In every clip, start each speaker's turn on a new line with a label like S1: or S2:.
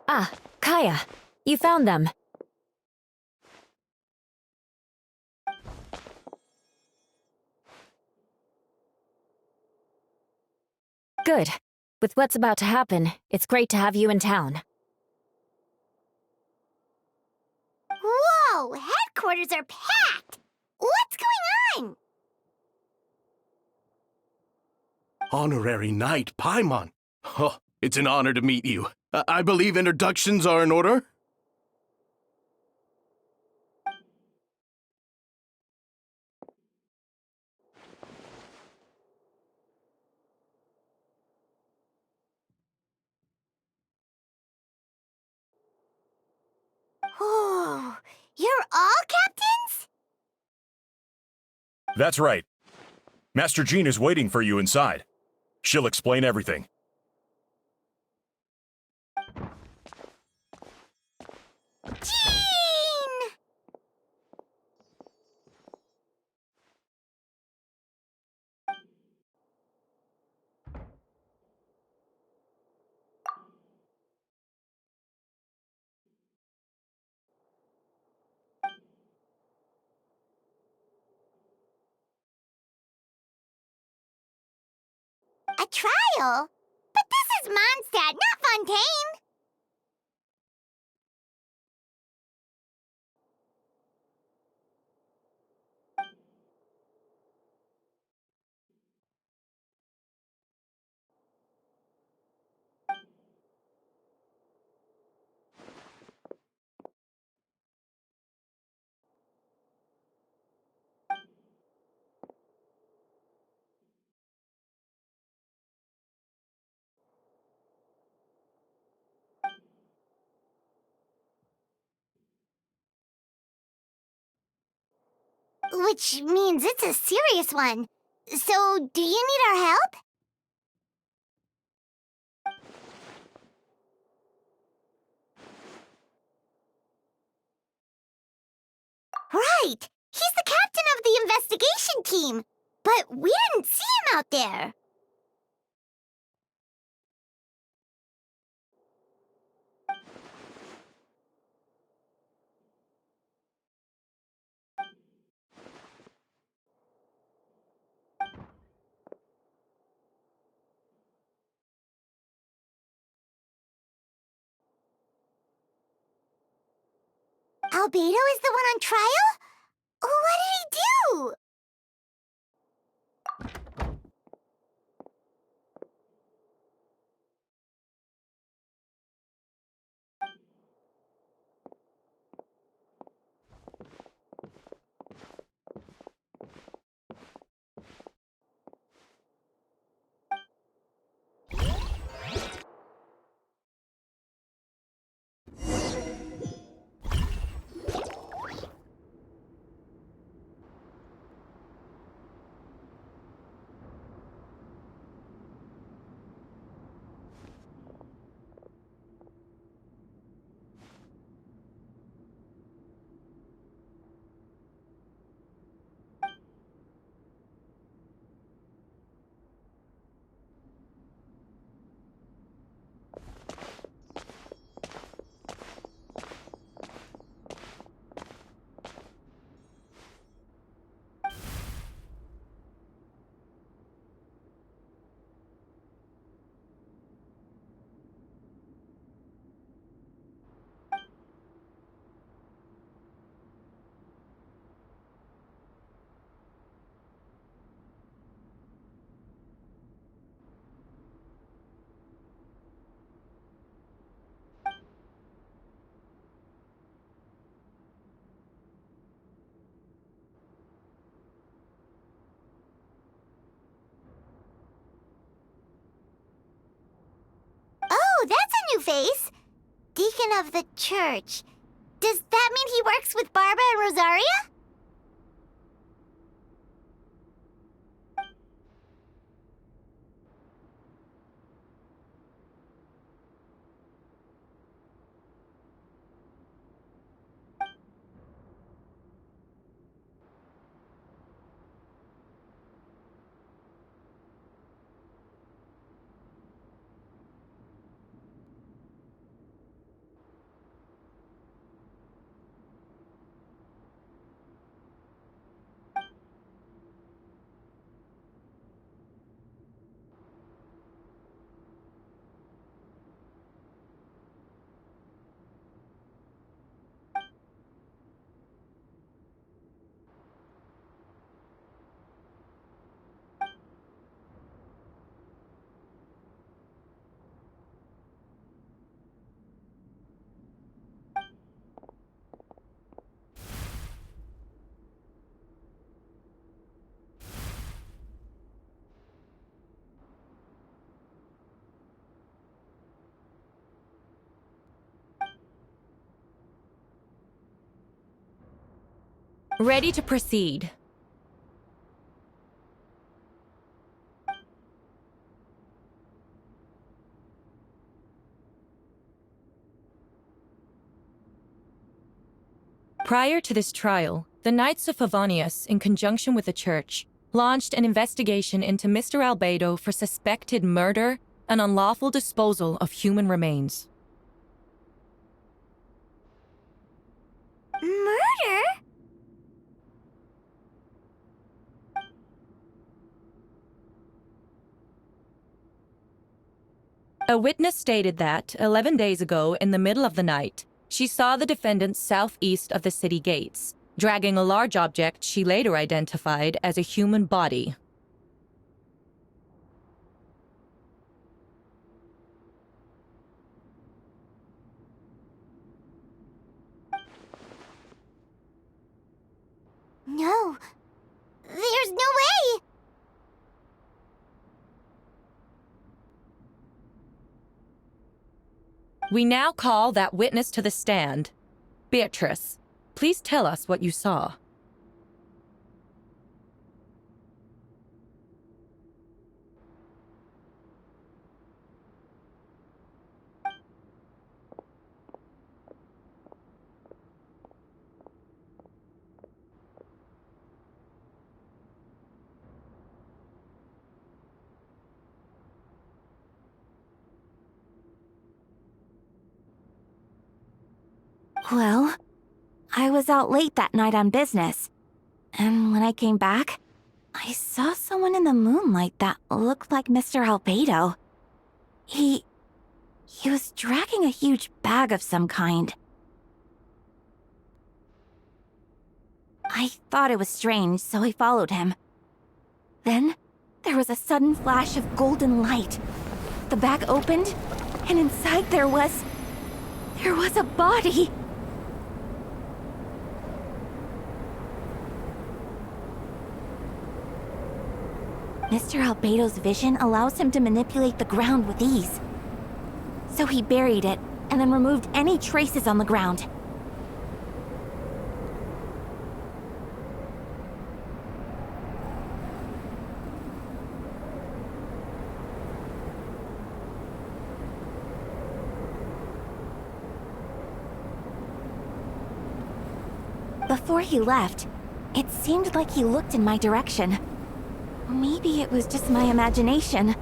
S1: Ah, Kaya, you found them. Good. With what's about to happen, it's great to have you in town.
S2: Whoa! Headquarters are packed! What's going on?
S3: Honorary Knight Paimon. Oh, it's an honor to meet you. I believe introductions are in order?
S2: Oh, you're all captains?
S4: That's right. Master Jean is waiting for you inside. She'll explain everything.
S2: Jean! A trial? But this is Mondstadt, not Fontaine! Which means it's a serious one. So, do you need our help? Right! He's the captain of the investigation team! But we didn't see him out there! Albedo is the one on trial? What did he do? face. Deacon of the church. Does that mean he works with Barbara and Rosaria?
S1: Ready to proceed. Prior to this trial, the Knights of Fovonius, in conjunction with the Church, launched an investigation into Mr. Albedo for suspected murder and unlawful disposal of human remains.
S2: Murder?
S1: A witness stated that, 11 days ago, in the middle of the night, she saw the defendant southeast of the city gates, dragging a large object she later identified as a human body.
S2: No. There's no way!
S1: We now call that witness to the stand. Beatrice, please tell us what you saw.
S5: Well, I was out late that night on business. And when I came back, I saw someone in the moonlight that looked like Mr. Albedo. He was dragging a huge bag of some kind. I thought it was strange, so I followed him. Then, there was a sudden flash of golden light. The bag opened, and inside there was a body! Mr. Albedo's vision allows him to manipulate the ground with ease. So he buried it, and then removed any traces on the ground. Before he left, it seemed like he looked in my direction. Maybe it was just my imagination,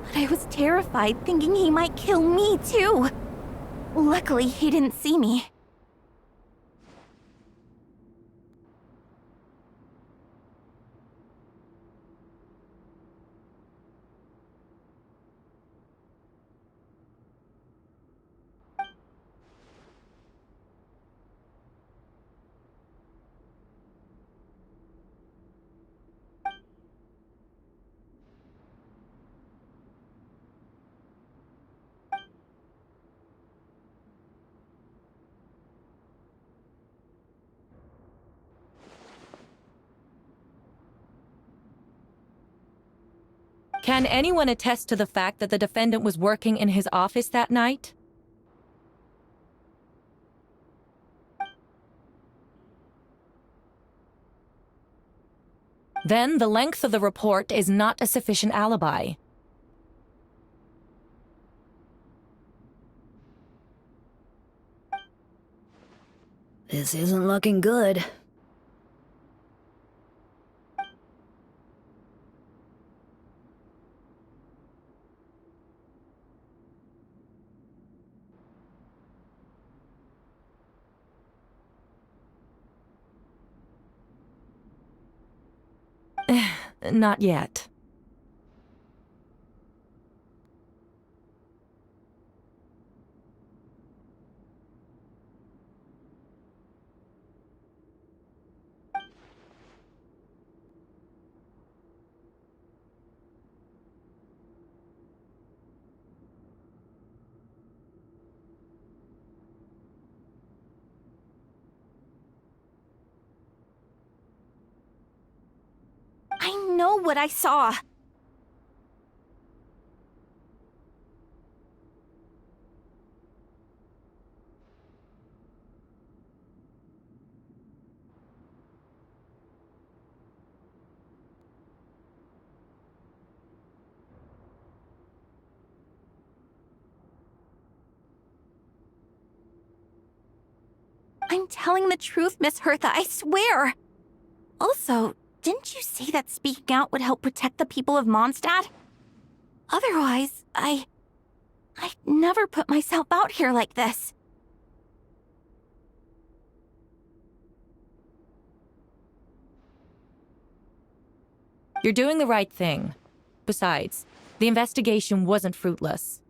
S5: but I was terrified thinking he might kill me too. Luckily, he didn't see me.
S1: Can anyone attest to the fact that the defendant was working in his office that night? then the length of the report is not a sufficient alibi.
S6: This isn't looking good.
S1: Not yet.
S5: I know what I saw. I'm telling the truth, Miss Hertha, I swear. Also, didn't you say that speaking out would help protect the people of Mondstadt? Otherwise, I'd never put myself out here like this.
S1: You're doing the right thing. Besides, the investigation wasn't fruitless.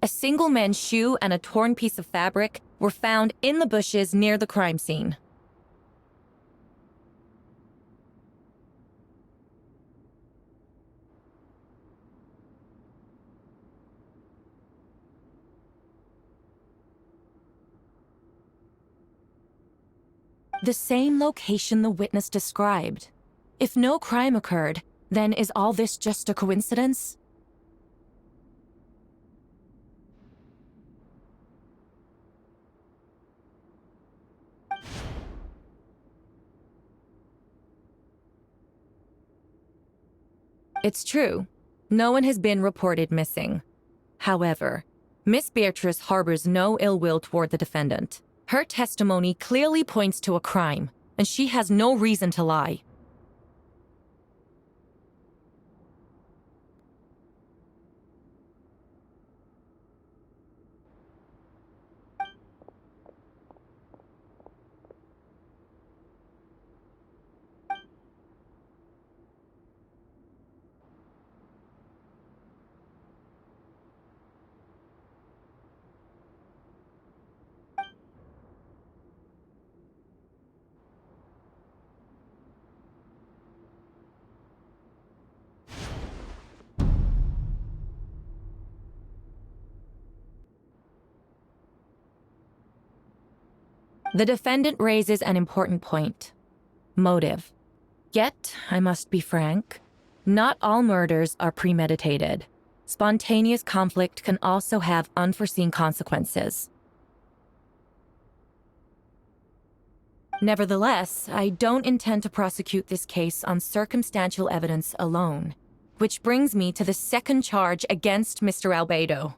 S1: A single man's shoe and a torn piece of fabric were found in the bushes near the crime scene. The same location the witness described. If no crime occurred, then is all this just a coincidence? It's true. No one has been reported missing. However, Miss Beatrice harbors no ill will toward the defendant. Her testimony clearly points to a crime, and she has no reason to lie. The defendant raises an important point. Motive. Yet, I must be frank, not all murders are premeditated. Spontaneous conflict can also have unforeseen consequences. Nevertheless, I don't intend to prosecute this case on circumstantial evidence alone, which brings me to the second charge against Mr. Albedo.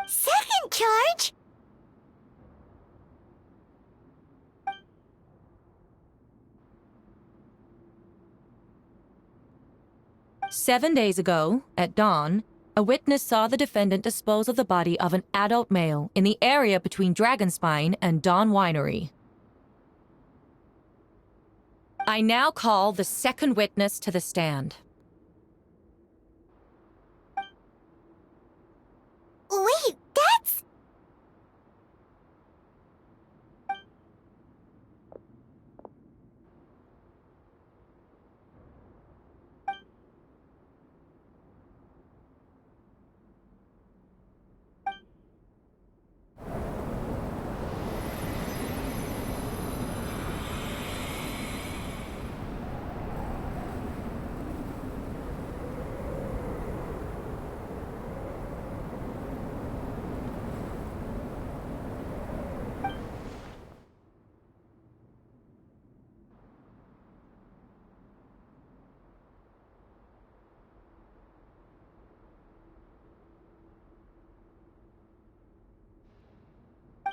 S2: Second charge?
S1: "7 days ago, at dawn, a witness saw the defendant dispose of the body of an adult male in the area between Dragonspine and Dawn Winery. I now call the second witness to the stand."
S2: Wait, that's...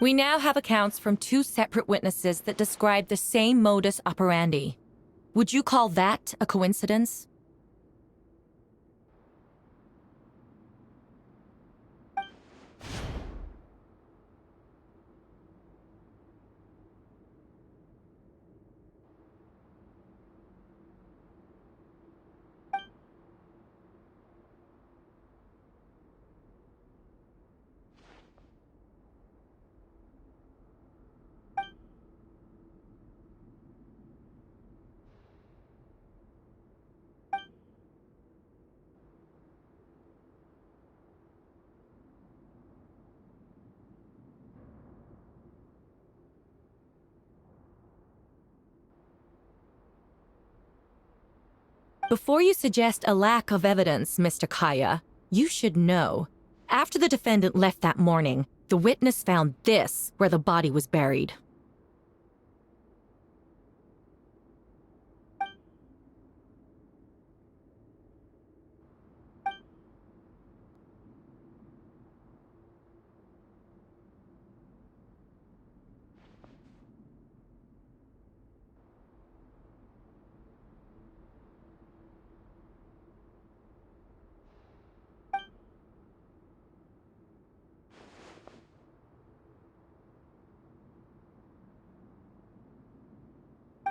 S1: We now have accounts from two separate witnesses that describe the same modus operandi. Would you call that a coincidence? Before you suggest a lack of evidence, Mr. Kaya, you should know. After the defendant left that morning, the witness found this where the body was buried.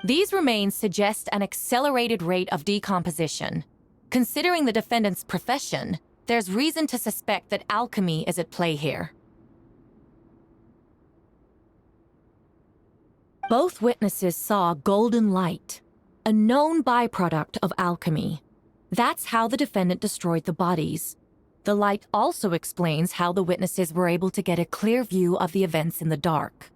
S1: These remains suggest an accelerated rate of decomposition. Considering the defendant's profession, there's reason to suspect that alchemy is at play here. Both witnesses saw golden light, a known byproduct of alchemy. That's how the defendant destroyed the bodies. The light also explains how the witnesses were able to get a clear view of the events in the dark.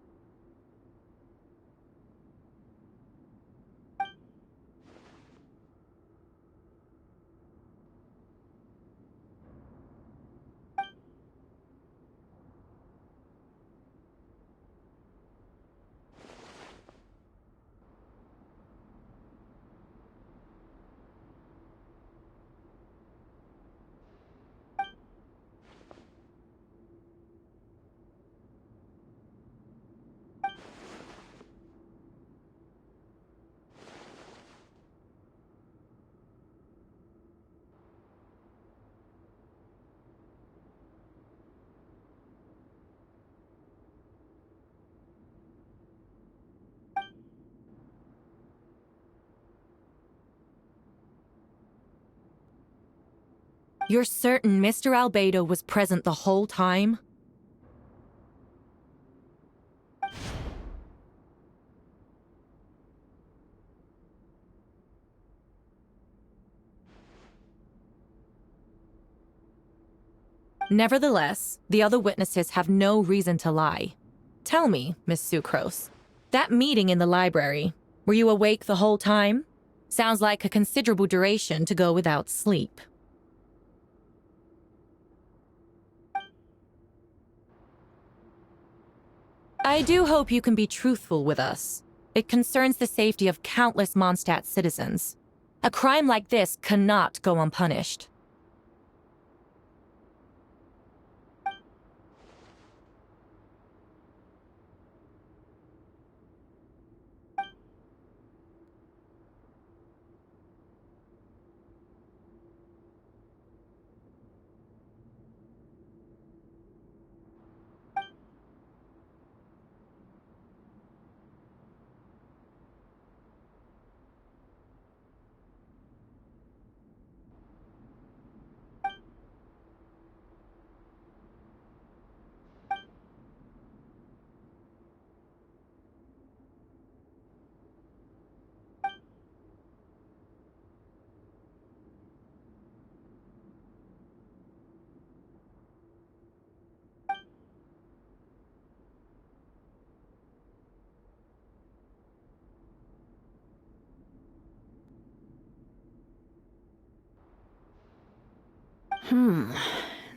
S1: You're certain Mr. Albedo was present the whole time? Nevertheless, the other witnesses have no reason to lie. Tell me, Miss Sucrose, that meeting in the library, were you awake the whole time? Sounds like a considerable duration to go without sleep. I do hope you can be truthful with us. It concerns the safety of countless Mondstadt citizens. A crime like this cannot go unpunished.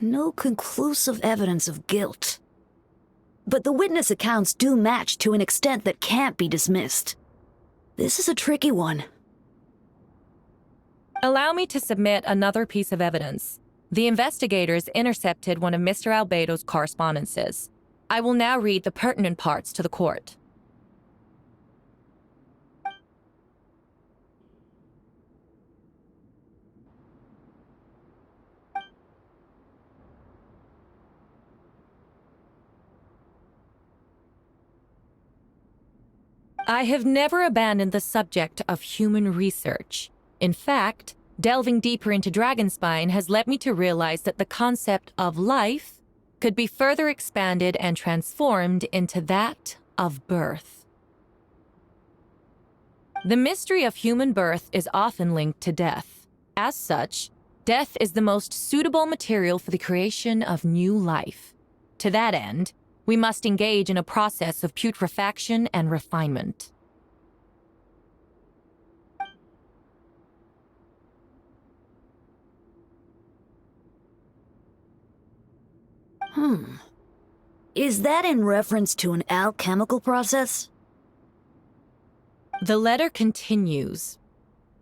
S6: No conclusive evidence of guilt. But the witness accounts do match to an extent that can't be dismissed. This is a tricky one.
S1: Allow me to submit another piece of evidence. The investigators intercepted one of Mr. Albedo's correspondences. I will now read the pertinent parts to the court. I have never abandoned the subject of human research. In fact, delving deeper into Dragonspine has led me to realize that the concept of life could be further expanded and transformed into that of birth. The mystery of human birth is often linked to death. As such, death is the most suitable material for the creation of new life. To that end, we must engage in a process of putrefaction and refinement.
S6: Is that in reference to an alchemical process?
S1: The letter continues.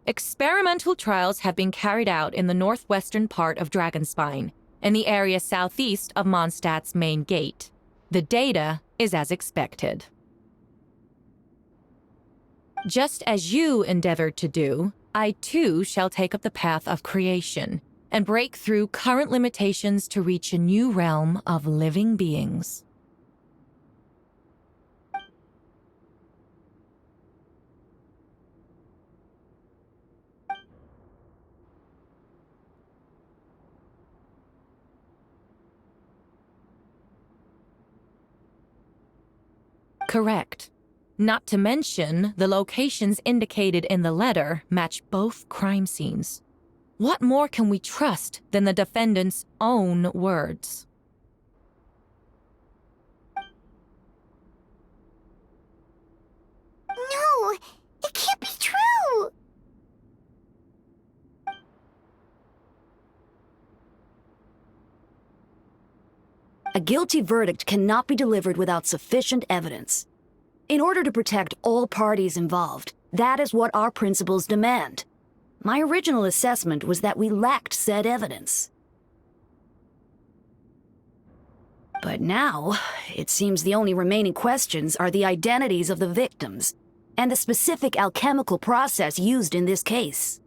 S1: Experimental trials have been carried out in the northwestern part of Dragonspine, in the area southeast of Mondstadt's main gate. The data is as expected. Just as you endeavored to do, I too shall take up the path of creation and break through current limitations to reach a new realm of living beings. Correct. Not to mention, the locations indicated in the letter match both crime scenes. What more can we trust than the defendant's own words?
S2: No, it can't be true!
S6: A guilty verdict cannot be delivered without sufficient evidence. In order to protect all parties involved, that is what our principles demand. My original assessment was that we lacked said evidence. But now, it seems the only remaining questions are the identities of the victims and the specific alchemical process used in this case.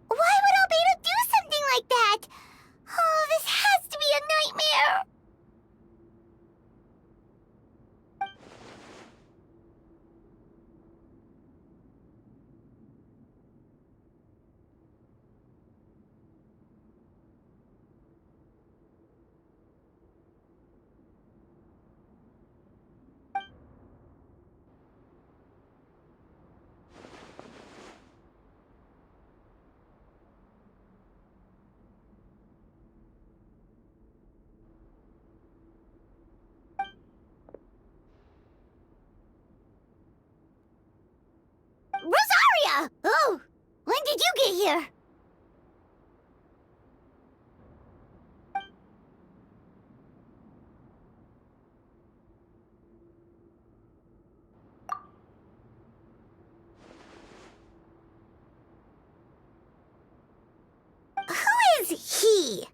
S2: Why would Albedo do something like that? Oh, this has to be a nightmare! Rosaria! Oh, when did you get here? Who is he?